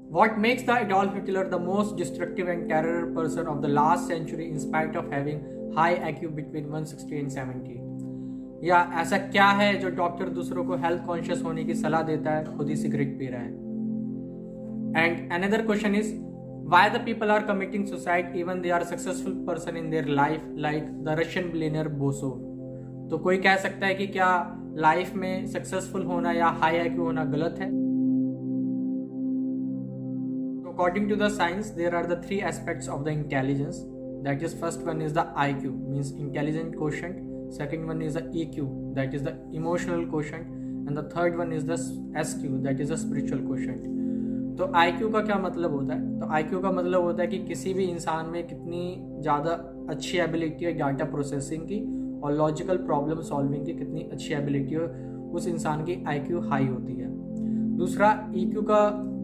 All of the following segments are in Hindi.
What makes the Adolf Hitler the most destructive and terror person of the last century in spite of having high IQ between 160 and 70? या ऐसा क्या है जो डॉक्टर दूसरों को हेल्थ कॉन्शियस होने की सलाह देता है, खुद ही सिगरेट पी रहा है? And another question is why the people are committing suicide even they are successful person in their life like the Russian billionaire Bozo? तो कोई कह सकता है कि क्या लाइफ में सक्सेसफुल होना या हाई आईक्यू होना गलत है? According to the science, there are the three aspects of the intelligence. That is, first one is the IQ, means intelligent quotient. Second one is the EQ, that is the emotional quotient, and the third one is the SQ, that is the spiritual quotient. तो IQ का क्या मतलब होता है? तो IQ का मतलब होता है कि किसी भी इंसान में कितनी ज़्यादा अच्छी एबिलिटी है डाटा प्रोसेसिंग की और लॉजिकल प्रॉब्लम सॉल्विंग की कितनी अच्छी एबिलिटी है, उस इंसान की IQ हाई होती है। दूसरा, EQ का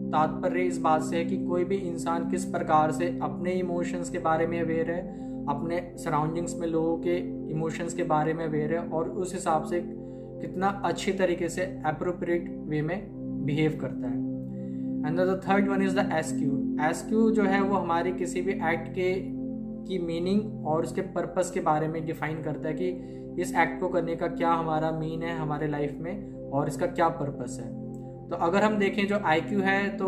तात्पर्य इस बात से है कि कोई भी इंसान किस प्रकार से अपने इमोशंस के बारे में अवेयर है, अपने सराउंडिंग्स में लोगों के इमोशंस के बारे में अवेयर है और उस हिसाब से कितना अच्छी तरीके से अप्रोप्रिएट वे में बिहेव करता है। And the third one is the SQ जो है वो हमारी किसी भी एक्ट की मीनिंग और उसके पर्पस के बारे में डिफाइन करता है कि इस एक्ट को करने का क्या हमारा मीन है हमारे लाइफ में और इसका क्या पर्पस है। तो अगर हम देखें जो IQ है तो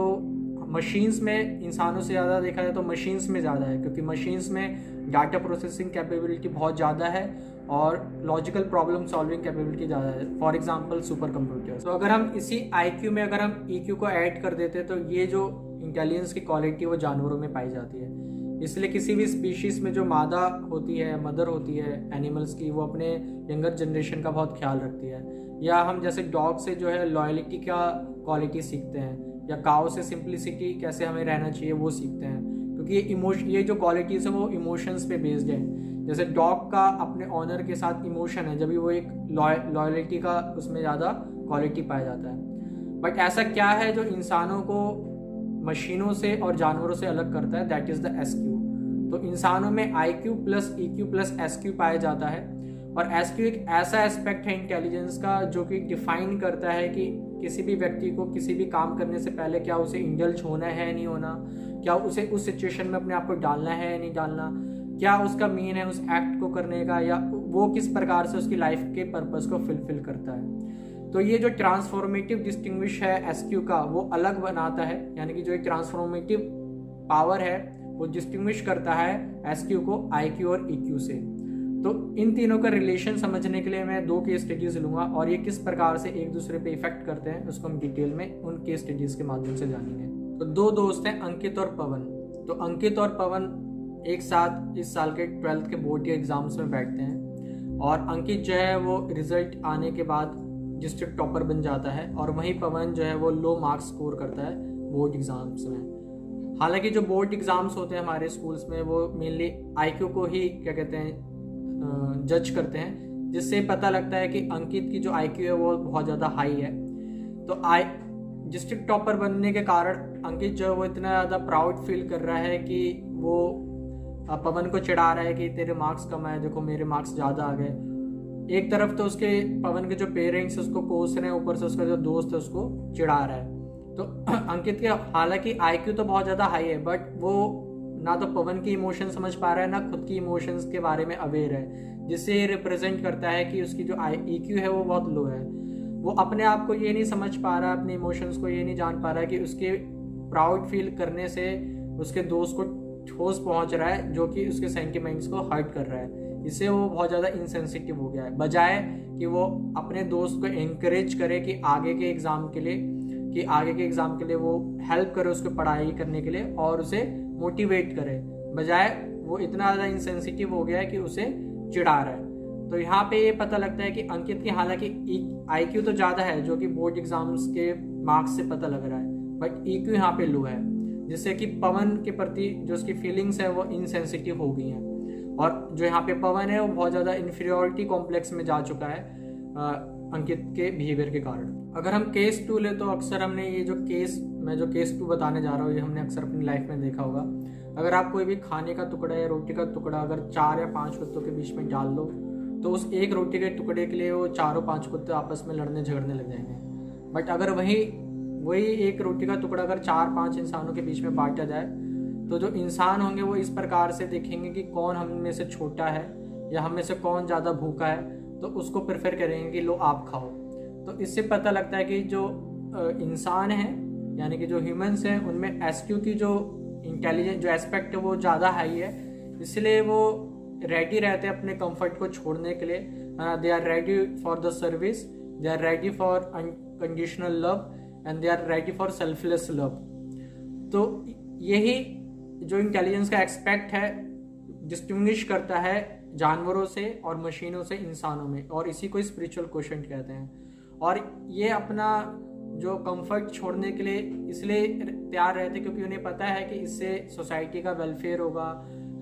मशीन्स में इंसानों से ज़्यादा देखा जाए तो मशीन्स में ज़्यादा है, क्योंकि मशीन्स में डाटा प्रोसेसिंग कैपेबिलिटी बहुत ज़्यादा है और लॉजिकल प्रॉब्लम सॉल्विंग कैपेबिलिटी ज़्यादा है। For example super computer. तो अगर हम इसी IQ में अगर हम EQ को ऐड कर देते तो ये जो इंटेलिजेंस की क्वालिटी वो जानवरों में पाई जाती है। इसलिए किसी भी स्पीशीज़ में जो मादा होती है, मदर होती है एनिमल्स की, वो अपने यंगर जनरेशन का बहुत ख्याल रखती है। या हम जैसे डॉग से जो है लॉयल्टी का क्वालिटी सीखते हैं, या काऊ से सिंप्लिसिटी कैसे हमें रहना चाहिए वो सीखते हैं, क्योंकि ये जो क्वालिटीज़ है वो इमोशंस पे बेस्ड है। जैसे डॉग का अपने ऑनर के साथ इमोशन है, जब भी वो एक लॉयल्टी का उसमें ज़्यादा क्वालिटी पाया जाता है। बट ऐसा क्या है जो इंसानों को मशीनों से और जानवरों से अलग करता है? That is the SQ। तो इंसानों में IQ plus EQ plus SQ पाया जाता है और SQ एक ऐसा एस्पेक्ट है इंटेलिजेंस का जो कि डिफाइन करता है कि किसी भी व्यक्ति को किसी भी काम करने से पहले क्या उसे इंडल्ज होना है नहीं होना, क्या उसे उस सिचुएशन में अपने आप को डालना है नहीं डालना, क्या उसका मीन है उस एक्ट को करने का, या वो किस प्रकार से उसकी लाइफ के पर्पस को फुलफिल करता है। तो ये जो ट्रांसफॉर्मेटिव डिस्टिंग्विश है SQ का वो अलग बनाता है, यानी कि जो एक ट्रांसफॉर्मेटिव पावर है वो डिस्टिंग्विश करता है SQ को IQ और EQ से। तो इन तीनों का रिलेशन समझने के लिए मैं 2 केस स्टडीज लूँगा और ये किस प्रकार से एक दूसरे पे इफेक्ट करते हैं उसको हम डिटेल में उन केस स्टडीज के माध्यम से जानेंगे। तो 2 दोस्त हैं, अंकित और पवन। तो अंकित और पवन एक साथ इस साल के 12th के बोर्ड के एग्जाम्स में बैठते हैं और अंकित जो है वो रिजल्ट आने के बाद डिस्ट्रिक्ट टॉपर बन जाता है और वहीं पवन जो है वो लो मार्क्स स्कोर करता है बोर्ड एग्जाम्स में। हालांकि जो बोर्ड एग्जाम्स होते हैं हमारे स्कूल्स में वो मेनली IQ को ही क्या कहते हैं जज करते हैं, जिससे पता लगता है कि अंकित की जो IQ है वो बहुत ज़्यादा हाई है। तो डिस्ट्रिक्ट टॉपर बनने के कारण अंकित जो है वो इतना ज़्यादा प्राउड फील कर रहा है कि वो पवन को चिढ़ा रहा है कि तेरे मार्क्स कम आए, देखो मेरे मार्क्स ज़्यादा आ गए। एक तरफ तो उसके पवन के जो पेरेंट्स उसको कोस रहे हैं, ऊपर से उसका जो दोस्त है उसको चिढ़ा रहा है। तो अंकित के हालांकि IQ तो बहुत ज़्यादा हाई है बट वो ना तो पवन की इमोशन समझ पा रहा है ना खुद की इमोशंस के बारे में अवेयर है, जिससे ये रिप्रेजेंट करता है कि उसकी जो EQ है वो बहुत लो है। वो अपने आप को ये नहीं समझ पा रहा, अपने इमोशंस को ये नहीं जान पा रहा है कि उसके प्राउड फील करने से उसके दोस्त को ठोस पहुंच रहा है जो कि उसके सेंटिमेंट्स को हर्ट कर रहा है। इससे वो बहुत ज़्यादा इनसेंसिटिव हो गया है, बजाय कि वो अपने दोस्त को एनकरेज करे कि आगे के एग्ज़ाम के लिए वो हेल्प करे उसको पढ़ाई करने के लिए और उसे मोटिवेट करे, बजाय वो इतना ज़्यादा इंसेंसिटिव हो गया है कि उसे चिढ़ा रहा है। तो यहाँ पे ये पता लगता है कि अंकित की हालांकि IQ तो ज़्यादा है जो कि बोर्ड एग्जाम्स के मार्क्स से पता लग रहा है, बट EQ यहाँ पे लो है, जिससे कि पवन के प्रति जो उसकी फीलिंग्स है वो इनसेंसिटिव हो गई हैं। और जो यहाँ पे पवन है वो बहुत ज़्यादा इन्फीरियोरिटी कॉम्प्लेक्स में जा चुका है अंकित के बिहेवियर के कारण। अगर हम केस 2 ले तो अक्सर हमने ये जो केस 2 बताने जा रहा हूँ ये हमने अक्सर अपनी लाइफ में देखा होगा। अगर आप कोई भी खाने का टुकड़ा या रोटी का टुकड़ा अगर 4 या 5 कुत्तों के बीच में डाल दो तो उस एक रोटी के टुकड़े के लिए वो 4-5 कुत्ते आपस में लड़ने झगड़ने लग जाएंगे। बट अगर वही एक रोटी का टुकड़ा अगर 4-5 इंसानों के बीच में बांटा जाए तो जो इंसान होंगे वो इस प्रकार से देखेंगे कि कौन हम में से छोटा है या हम में से कौन ज़्यादा भूखा है, तो उसको प्रेफर करेंगे कि लो आप खाओ। तो इससे पता लगता है कि जो इंसान है यानी कि जो ह्यूमंस हैं उनमें एसक्यू की जो इंटेलिजेंस जो एस्पेक्ट है वो ज़्यादा हाई है, इसलिए वो रेडी रहते हैं अपने कंफर्ट को छोड़ने के लिए। They are ready for the service, they are ready for unconditional love and they are ready for selfless love. तो यही जो इंटेलिजेंस का एस्पेक्ट है डिस्टिंग्विश करता है जानवरों से और मशीनों से इंसानों में, और इसी को स्पिरिचुअल क्वोशंट कहते हैं। और ये अपना जो कंफर्ट छोड़ने के लिए इसलिए तैयार रहते क्योंकि उन्हें पता है कि इससे सोसाइटी का वेलफेयर होगा,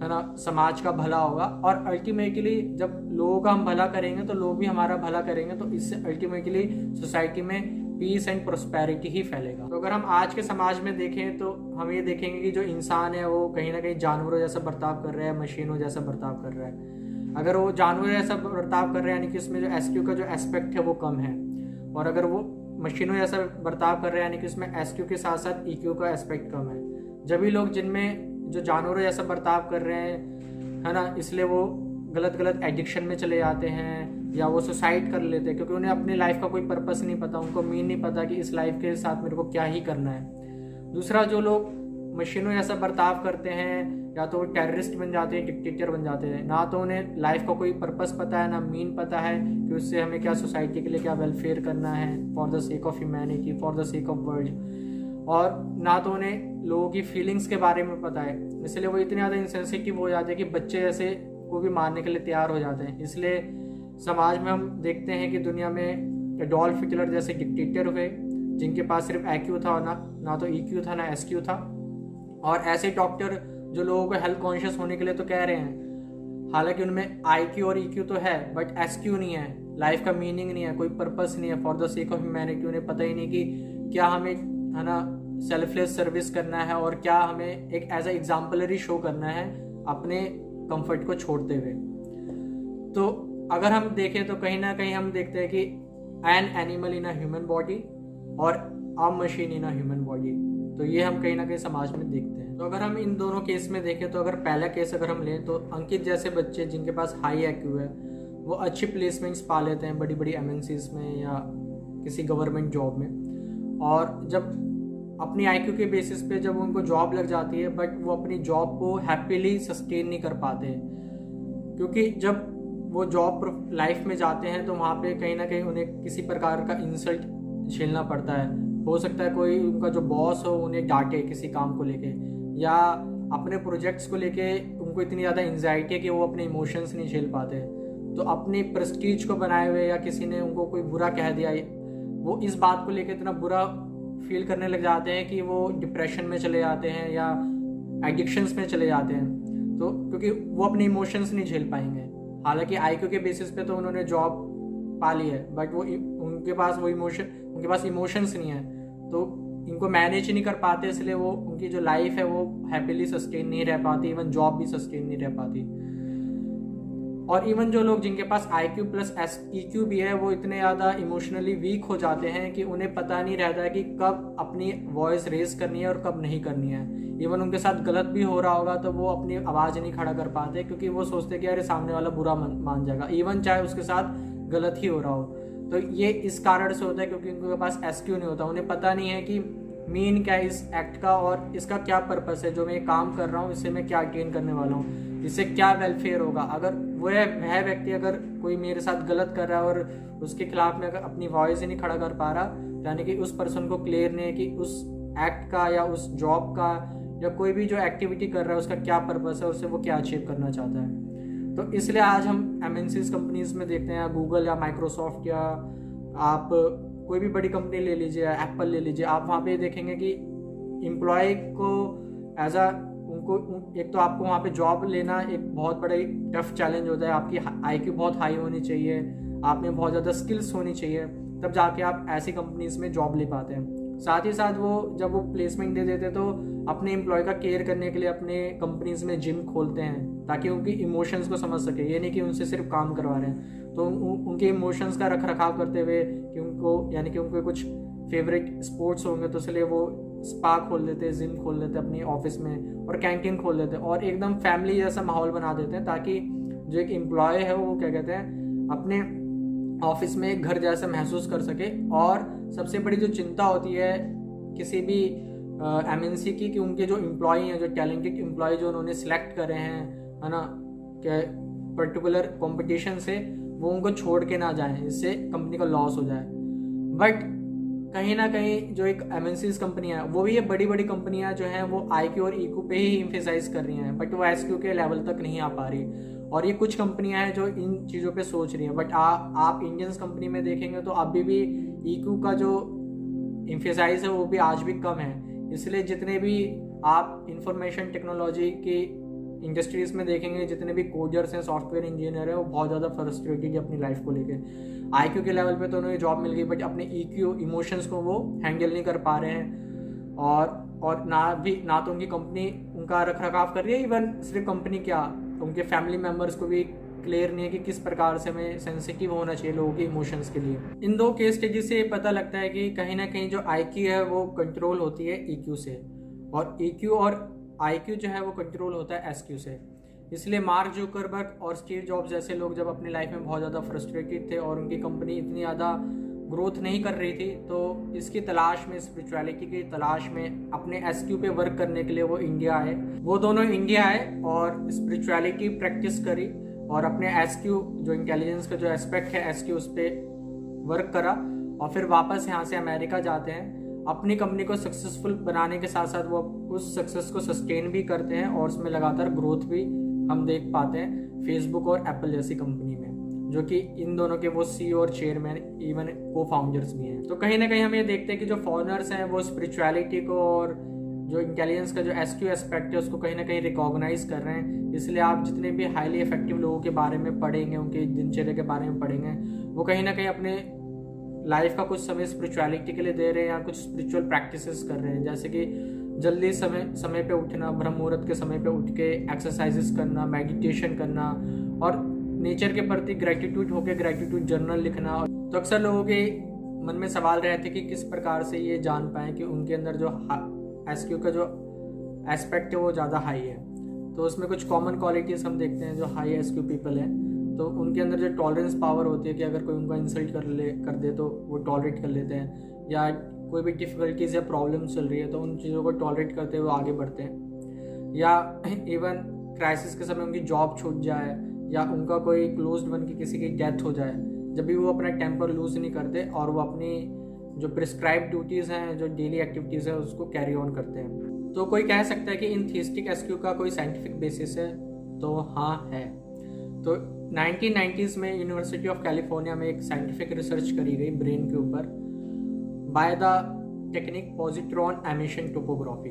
है ना, समाज का भला होगा, और अल्टीमेटली जब लोगों का हम भला करेंगे तो लोग भी हमारा भला करेंगे, तो इससे अल्टीमेटली सोसाइटी में पीस एंड प्रोस्पेरिटी ही फैलेगा। तो अगर हम आज के समाज में देखें तो हम ये देखेंगे कि जो इंसान है वो कहीं ना कहीं जानवरों जैसा बर्ताव कर रहा है, मशीनों जैसा बर्ताव कर रहा है। अगर वो जानवरों जैसा बर्ताव कर रहा है यानी कि उसमें जो एसक्यू का जो एस्पेक्ट है वो कम है, और अगर वो मशीनों जैसा बर्ताव कर रहे हैं यानी कि उसमें एसक्यू के साथ साथ ईक्यू का एस्पेक्ट कम है। जब भी लोग जिनमें जो जानवरों जैसा बर्ताव कर रहे हैं, है ना, इसलिए वो गलत एडिक्शन में चले जाते हैं या वो सुसाइड कर लेते हैं, क्योंकि उन्हें अपनी लाइफ का कोई पर्पस नहीं पता, उनको मीन नहीं पता कि इस लाइफ के साथ मेरे को क्या ही करना है। दूसरा, जो लोग मशीनों जैसा बर्ताव करते हैं या तो वो टेररिस्ट बन जाते हैं, डिक्टेटर बन जाते हैं, ना तो उन्हें लाइफ का कोई पर्पस पता है ना मीन पता है कि उससे हमें क्या सोसाइटी के लिए क्या वेलफेयर करना है for the sake of humanity, for the sake of world, और ना तो उन्हें लोगों की फीलिंग्स के बारे में पता है। इसलिए वो इतने ज़्यादा इंसेंसिटिव हो जाते हैं कि बच्चे जैसे को भी मारने के लिए तैयार हो जाते हैं। इसलिए समाज में हम देखते हैं कि दुनिया में एडोल्फ हिटलर जैसे डिक्टेटर हुए जिनके पास सिर्फ IQ था, ना तो EQ था ना SQ था, और ऐसे डॉक्टर जो लोगों को हेल्थ कॉन्शियस होने के लिए तो कह रहे हैं, हालांकि उनमें IQ और EQ तो है बट SQ नहीं है, लाइफ का मीनिंग नहीं है, कोई पर्पस नहीं है, for the sake of humanity उन्हें पता ही नहीं कि क्या हमें, है ना, सेल्फलेस सर्विस करना है और क्या हमें एक एज ए एग्जाम्पलरी शो करना है अपने कंफर्ट को छोड़ते हुए। तो अगर हम देखें तो कहीं ना कहीं हम देखते हैं कि an animal in a human body और a machine in a human body, तो ये हम कहीं ना कहीं समाज में देखते हैं। तो अगर हम इन दोनों केस में देखें तो अगर पहला केस अगर हम लें तो अंकित जैसे बच्चे जिनके पास हाई IQ है वो अच्छी प्लेसमेंट्स पा लेते हैं बड़ी बड़ी MNCs में या किसी गवर्नमेंट जॉब में, और जब अपनी IQ के बेसिस पे जब उनको जॉब लग जाती है बट वो अपनी जॉब को हैप्पीली सस्टेन नहीं कर पाते, क्योंकि जब वो जॉब लाइफ में जाते हैं तो वहाँ पे कहीं ना कहीं उन्हें किसी प्रकार का इंसल्ट झेलना पड़ता है। हो सकता है कोई उनका जो बॉस हो उन्हें डांटे किसी काम को लेके, या अपने प्रोजेक्ट्स को लेके उनको इतनी ज़्यादा एंजाइटी है कि वो अपने इमोशंस नहीं झेल पाते, तो अपनी प्रेस्टीज को बनाए हुए या किसी ने उनको कोई बुरा कह दिया वो इस बात को लेके इतना बुरा फील करने लग जाते हैं कि वो डिप्रेशन में चले जाते हैं या एडिक्शंस में चले जाते हैं, तो क्योंकि वो अपने इमोशंस नहीं झेल पाएंगे। हालांकि IQ के बेसिस पे तो उन्होंने जॉब पा ली है बट वो उनके पास इमोशंस नहीं है, तो इनको मैनेज नहीं कर पाते, इसलिए वो उनकी जो लाइफ है वो हैप्पीली सस्टेन नहीं रह पाती, इवन जॉब भी सस्टेन नहीं रह पाती। और इवन जो लोग जिनके पास IQ प्लस EQ भी है वो इतने ज़्यादा इमोशनली वीक हो जाते हैं कि उन्हें पता नहीं रहता है कि कब अपनी वॉइस रेज करनी है और कब नहीं करनी है। इवन उनके साथ गलत भी हो रहा होगा तो वो अपनी आवाज़ नहीं खड़ा कर पाते, क्योंकि वो सोचते हैं कि अरे सामने वाला बुरा मान जाएगा, इवन चाहे उसके साथ गलत ही हो रहा हो। तो ये इस कारण से होता है क्योंकि उनके पास SQ नहीं होता, उन्हें पता नहीं है कि मीन क्या है इस एक्ट का और इसका क्या पर्पस है, जो मैं काम कर रहा हूँ इससे मैं क्या गेन करने वाला हूँ, इससे क्या वेलफेयर होगा। अगर वह व्यक्ति अगर कोई मेरे साथ गलत कर रहा है और उसके खिलाफ में अगर अपनी वॉइस ही नहीं खड़ा कर पा रहा, यानी कि उस पर्सन को क्लियर नहीं है कि उस एक्ट का या उस जॉब का या कोई भी जो एक्टिविटी कर रहा है उसका क्या पर्पस है, उससे वो क्या अचीव करना चाहता है। तो इसलिए आज हम MNCs कंपनीज में देखते हैं, गूगल या माइक्रोसॉफ्ट या आप कोई भी बड़ी कंपनी ले लीजिए, एप्पल ले लीजिए, आप वहाँ पे देखेंगे कि एम्प्लॉय को एज अ उनको एक तो आपको वहाँ पे जॉब लेना एक बहुत बड़ा टफ चैलेंज होता है। आपकी IQ बहुत हाई होनी चाहिए, आप में बहुत ज़्यादा स्किल्स होनी चाहिए, तब जाके आप ऐसी कंपनीज में जॉब ले पाते हैं। साथ ही साथ वो जब वो प्लेसमेंट दे देते तो अपने एम्प्लॉय का केयर करने के लिए अपने कंपनीज में जिम खोलते हैं ताकि उनकी इमोशंस को समझ सके, ये नहीं कि उनसे सिर्फ काम करवा रहे हैं। तो उनके इमोशंस का रख रखाव करते हुए कि उनको यानी कि उनको कुछ फेवरेट स्पोर्ट्स होंगे तो इसलिए वो स्पा खोल देते हैं, जिम खोल देते हैं अपनी ऑफिस में और कैंटीन खोल देते हैं और एकदम फैमिली जैसा माहौल बना देते हैं ताकि जो एक एम्प्लॉय है वो क्या कहते हैं अपने ऑफिस में एक घर जैसा महसूस कर सके। और सबसे बड़ी जो चिंता होती है किसी भी एमएनसी की कि उनके जो एम्प्लॉय हैं, जो टैलेंटेड एम्प्लॉय जो उन्होंने सिलेक्ट करे हैं, है ना, क्या पर्टिकुलर कंपटीशन से, वो उनको छोड़ के ना जाएं, इससे कंपनी का लॉस हो जाए। बट कहीं ना कहीं जो एक एमएनसीज कंपनियां हैं वो भी ये बड़ी बड़ी कंपनियां जो हैं वो आईक्यू और ईक्यू पे ही एम्फेसाइज कर रही हैं, बट वो एसक्यू के लेवल तक नहीं आ पा रही। और ये कुछ कंपनियां हैं जो इन चीज़ों पे सोच रही हैं, बट आप इंडियंस कंपनी में देखेंगे तो अभी भी ईक्यू का जो एम्फेसाइज है वो भी आज भी कम है। इसलिए जितने भी आप इंफॉर्मेशन टेक्नोलॉजी की इंडस्ट्रीज में देखेंगे, जितने भी कोडर्स हैं, सॉफ्टवेयर इंजीनियर हैं, वो बहुत ज़्यादा फ्रस्ट्रेटेड है अपनी लाइफ को लेकर। आईक्यू के लेवल पे तो उन्हें जॉब मिल गई, बट अपने ईक्यू इमोशंस को वो हैंडल नहीं कर पा रहे हैं। और ना तो उनकी कंपनी उनका रख रखाव कर रही है, इवन सिर्फ कंपनी क्या, उनके फैमिली मेम्बर्स को भी क्लियर नहीं है कि किस प्रकार से हमें सेंसिटिव होना चाहिए लोगों के इमोशंस के लिए। इन दो केस स्टडी से पता लगता है कि कहीं ना कहीं जो आईक्यू है वो कंट्रोल होती है ईक्यू से, और ईक्यू और आईक्यू जो है वो कंट्रोल होता है एसक्यू से। इसलिए मार्क जुकरबर्ग और स्टीव जॉब्स जैसे लोग जब अपनी लाइफ में बहुत ज़्यादा फ्रस्ट्रेटेड थे और उनकी कंपनी इतनी ज़्यादा ग्रोथ नहीं कर रही थी, तो इसकी तलाश में, स्पिरिचुअलिटी की तलाश में अपने एसक्यू पे वर्क करने के लिए वो इंडिया आए। वो दोनों इंडिया आए और स्पिरिचुअलिटी प्रैक्टिस करी और अपने एसक्यू जो इंटेलिजेंस का जो एस्पेक्ट है एसक्यू उस पर वर्क करा, और फिर वापस यहाँ से अमेरिका जाते हैं। अपनी कंपनी को सक्सेसफुल बनाने के साथ साथ वो उस सक्सेस को सस्टेन भी करते हैं और उसमें लगातार ग्रोथ भी हम देख पाते हैं फेसबुक और एप्पल जैसी कंपनी में, जो कि इन दोनों के वो सीईओ और चेयरमैन, इवन को फाउंडर्स भी हैं। तो कहीं ना कहीं हम ये देखते हैं कि जो फॉरेनर्स हैं वो स्पिरिचुअलिटी को और जो इंटेलिजेंस का जो एसक्यू एस्पेक्ट है उसको कहीं ना कहीं रिकॉग्नाइज कर रहे हैं। इसलिए आप जितने भी हाईली इफेक्टिव लोगों के बारे में पढ़ेंगे, उनके दिनचर्या के बारे में पढ़ेंगे, वो कहीं ना कहीं अपने लाइफ का कुछ समय स्पिरिचुअलिटी के लिए दे रहे हैं या कुछ स्पिरिचुअल प्रैक्टिसेस कर रहे हैं, जैसे कि जल्दी समय पे उठना, ब्रह्म मुहूर्त के समय पे उठ के एक्सरसाइजेस करना, मेडिटेशन करना और नेचर के प्रति ग्रेटिट्यूड होकर ग्रेटिट्यूड जर्नल लिखना। तो अक्सर लोगों के मन में सवाल रहते कि किस प्रकार से ये जान पाएं कि उनके अंदर जो एसक्यू का जो एस्पेक्ट है वो ज़्यादा हाई है। तो उसमें कुछ कॉमन क्वालिटीज़ हम देखते हैं जो हाई एसक्यू पीपल हैं। तो उनके अंदर जो टॉलरेंस पावर होती है कि अगर कोई उनका इंसल्ट कर दे तो वो टॉलरेट कर लेते हैं, या कोई भी डिफ़िकल्टीज या प्रॉब्लम चल रही है तो उन चीज़ों को टॉलरेट करते हुए आगे बढ़ते हैं। या इवन क्राइसिस के समय उनकी जॉब छूट जाए या उनका कोई क्लोज्ड वन की किसी की डेथ हो जाए, जब भी वो अपना टेम्पर लूज नहीं करते और वो अपनी जो प्रिस्क्राइब ड्यूटीज़ हैं, जो डेली एक्टिविटीज़ है, उसको कैरी ऑन करते हैं। तो कोई कह सकता है कि इन थीस्टिक एसक्यू का कोई साइंटिफिक बेसिस है? तो हाँ है। तो 1990s में यूनिवर्सिटी ऑफ कैलिफोर्निया में एक साइंटिफिक रिसर्च करी गई ब्रेन के ऊपर by the technique positron emission topography.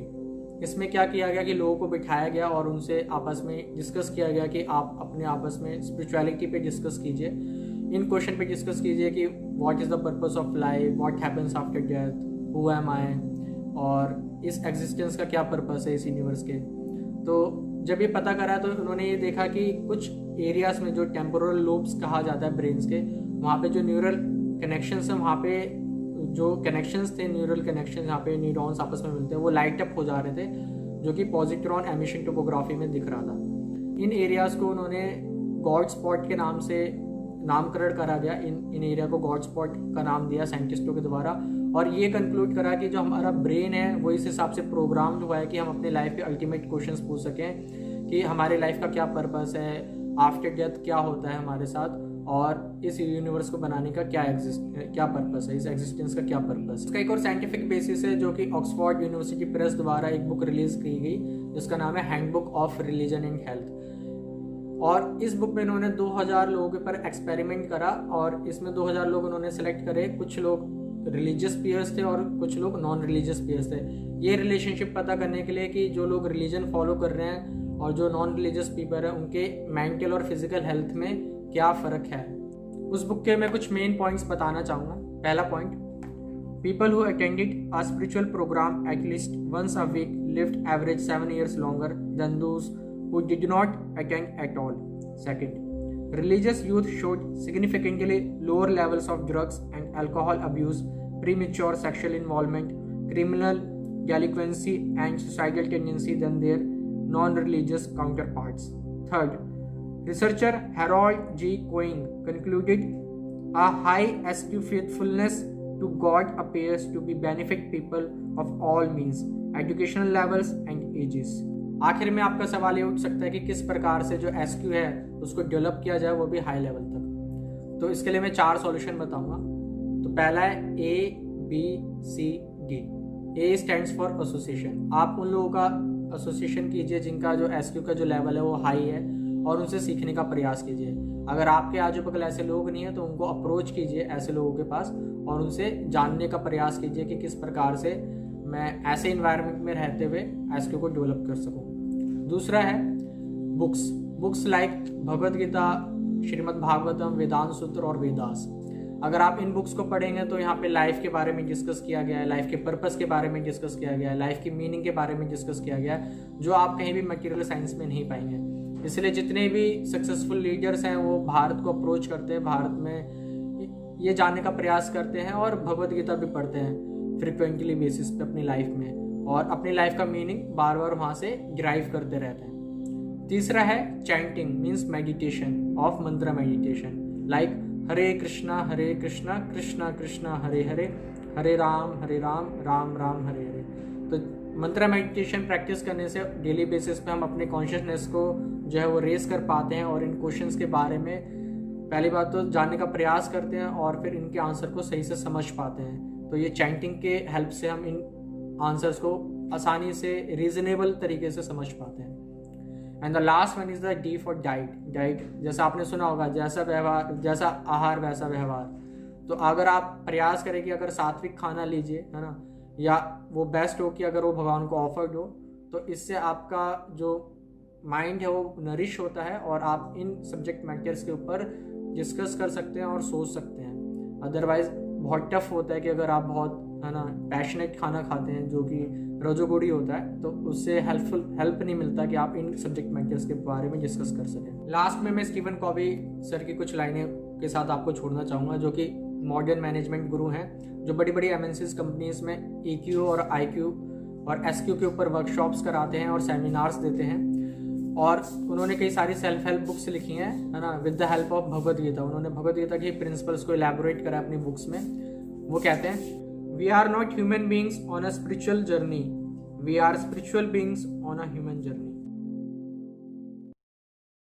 इसमें क्या किया गया कि लोगों को बिठाया गया और उनसे आपस में डिस्कस किया गया कि आप अपने आपस में स्पिरिचुअलिटी पे डिस्कस कीजिए, इन क्वेश्चन पे डिस्कस कीजिए कि what is the purpose of life, what happens after death, who am I, और इस एग्जिस्टेंस का क्या पर्पस है इस यूनिवर्स के। तो जब ये पता करा तो उन्होंने ये देखा कि कुछ एरियाज में जो टेम्पोरल लोब्स कहा जाता है ब्रेन्स के, वहाँ पे जो न्यूरल कनेक्शंस हैं, वहाँ पे जो कनेक्शंस थे, न्यूरल कनेक्शन जहाँ पे न्यूरॉन्स आपस में मिलते हैं, वो लाइट अप हो जा रहे थे, जो कि पॉजिट्रॉन एमिशन टोपोग्राफी में दिख रहा था। इन एरियाज़ को उन्होंने गॉड स्पॉट के नाम से नामकरण करा गया। इन एरिया को गॉड स्पॉट का नाम दिया साइंटिस्टों के द्वारा, और ये कंक्लूड करा कि जो हमारा ब्रेन है वो इस हिसाब से प्रोग्राम्ड हुआ है कि हम अपने लाइफ के अल्टीमेट क्वेश्चंस पूछ सकें कि हमारे लाइफ का क्या पर्पस है, आफ्टर डेथ क्या होता है हमारे साथ, और इस यूनिवर्स को बनाने का क्या पर्पस है, इस एग्जिस्टेंस का क्या पर्पस है। इसका एक और साइंटिफिक बेसिस है जो कि ऑक्सफोर्ड यूनिवर्सिटी प्रेस द्वारा एक बुक रिलीज की गई जिसका नाम है handbook of religion and health. और इस बुक में इन्होंने 2000 लोगों के ऊपर एक्सपेरिमेंट करा और इसमें 2000 लोग उन्होंने सेलेक्ट करे। कुछ लोग रिलीजियस पीयर्स थे और कुछ लोग नॉन रिलीजियस पीयर्स थे। ये रिलेशनशिप पता करने के लिए कि जो लोग रिलीजन फॉलो कर रहे हैं और जो नॉन रिलीजियस पीपल है उनके मेंटल और फिजिकल हेल्थ में क्या फ़र्क है। उस बुक के मैं कुछ मेन पॉइंट्स बताना चाहूँगा। पहला point, people who attended a spiritual programme at least once a week lived average 7 years longer than those who did not attend at all. Second, religious youth showed significantly lower levels of drugs and alcohol abuse premature sexual involvement, criminal delinquency and suicidal tendency than their non-religious counterparts. Third, researcher Harold G. Cohen concluded a high SQ faithfulness to God appears to be benefit people of all means, educational levels and ages. आखिर में आपका सवाल ये उठ सकता है कि किस प्रकार से जो SQ है उसको डेवलप किया जाए, वो भी हाई लेवल तक। तो इसके लिए मैं 4 सॉल्यूशन बताऊंगा। तो पहला है ABCD। A stands for association. आप उन लोगों का एसोसिएशन कीजिए जिनका जो SQ का जो लेवल है वो हाई है और उनसे सीखने का प्रयास कीजिए। अगर आपके आजू बगल ऐसे लोग नहीं हैं तो उनको अप्रोच कीजिए ऐसे लोगों के पास और उनसे जानने का प्रयास कीजिए कि किस प्रकार से मैं ऐसे इन्वायरमेंट में रहते हुए SQ को डेवलप कर सकूं। दूसरा है बुक्स लाइक भगवद गीता, श्रीमद् भागवतम, वेदांत सूत्र और वेदास। अगर आप इन बुक्स को पढ़ेंगे तो यहाँ पे लाइफ के बारे में डिस्कस किया गया है, लाइफ के पर्पस के बारे में डिस्कस किया गया है, लाइफ की मीनिंग के बारे में डिस्कस किया गया है, जो आप कहीं भी मटेरियल साइंस में नहीं पाएंगे। इसलिए जितने भी सक्सेसफुल लीडर्स हैं वो भारत को अप्रोच करते हैं, भारत में ये जानने का प्रयास करते हैं और भगवद गीता भी पढ़ते हैं फ्रिक्वेंटली बेसिस पे अपनी लाइफ में, और अपनी लाइफ का मीनिंग बार बार वहाँ से डिराइव करते रहते हैं। तीसरा है चैंटिंग मीन्स मेडिटेशन ऑफ मंत्र मेडिटेशन लाइक हरे कृष्णा कृष्णा कृष्णा हरे हरे, हरे राम राम राम हरे हरे। तो मंत्र मेडिटेशन प्रैक्टिस करने से डेली बेसिस पे हम अपने कॉन्शियसनेस को जो है वो रेस कर पाते हैं और इन क्वेश्चंस के बारे में पहली बात तो जानने का प्रयास करते हैं और फिर इनके आंसर को सही से समझ पाते हैं। तो ये चैंटिंग के हेल्प से हम इन आंसर्स को आसानी से रीजनेबल तरीके से समझ पाते हैं। And the last one is the D for diet. जैसा आपने सुना होगा, जैसा आहार वैसा व्यवहार। तो अगर आप प्रयास करें कि अगर सात्विक खाना लीजिए, है ना, या वो बेस्ट हो कि अगर वो भगवान को ऑफर्ड हो, तो इससे आपका जो माइंड है वो नरिश होता है और आप इन सब्जेक्ट मैटर्स के ऊपर डिस्कस कर सकते हैं और सोच सकते हैं। अदरवाइज बहुत टफ होता है कि अगर आप बहुत, है ना, पैशनेट खाना खाते हैं जो कि रजोगुड़ी होता है, तो उससे हेल्प नहीं मिलता कि आप इन सब्जेक्ट मैटर्स के बारे में डिस्कस कर सकें। लास्ट में मैं स्टीवन कॉवी सर की कुछ लाइनें के साथ आपको छोड़ना चाहूँगा, जो कि मॉडर्न मैनेजमेंट गुरु हैं, जो बड़ी बड़ी MNCs कंपनीज में EQ और IQ और SQ के ऊपर वर्कशॉप्स कराते हैं और सेमिनार्स देते हैं। और उन्होंने कई सारी सेल्फ हेल्प बुक्स लिखी हैं, है ना, with the help of Bhagavad Gita. उन्होंने भगवद गीता की प्रिंसिपल्स को इलेबोरेट करा अपनी बुक्स में। वो कहते हैं, we are not human beings on a spiritual journey, we are spiritual beings on a human journey.